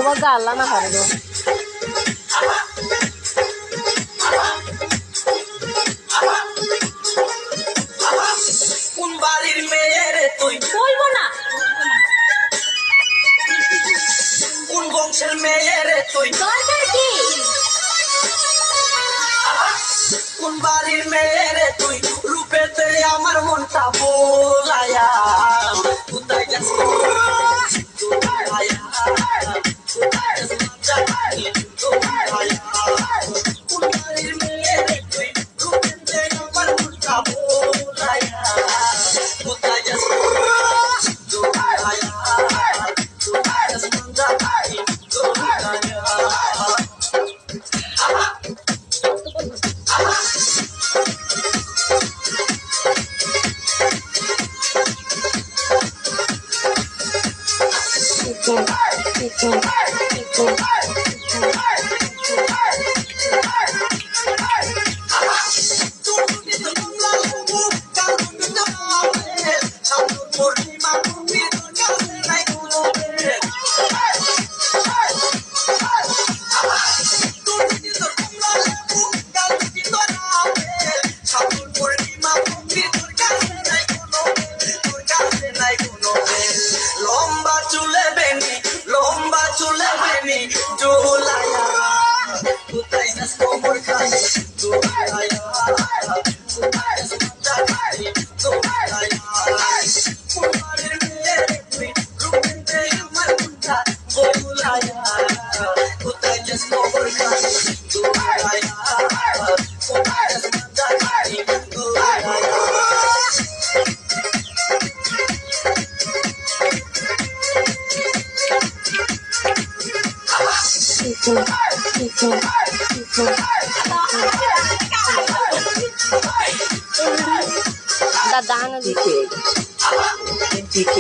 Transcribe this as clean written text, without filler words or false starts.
বগা আল্লাহ না পারে গো কোন বাড়ির মেয়ে রে তুই বলবো না কোন বংশের মেয়ে রে তুই দরকার কি কোন বাড়ির মেয়ে রে তুই রূপেতে আমার মনটা বোলায়া কোথায় গেছ কোন বাড়ির মেয়ে রে তুই রূপেতে আমার মনটা বোলায়া কোথায় গেছ লম্বা চুলে বেনি জোলায়া কোথায় যাস কোমর খানে জোলায়া কোথায় যাস মাথা খানে জোলায়া কোমরের মেয়ে তুই রূপেতে আমার মুন্ডা বোলায়া কোথায় যাস কোমর খানে জোলায়া কোথায় যাস মাথা খানে জোলায়া দাদা না দিকে DK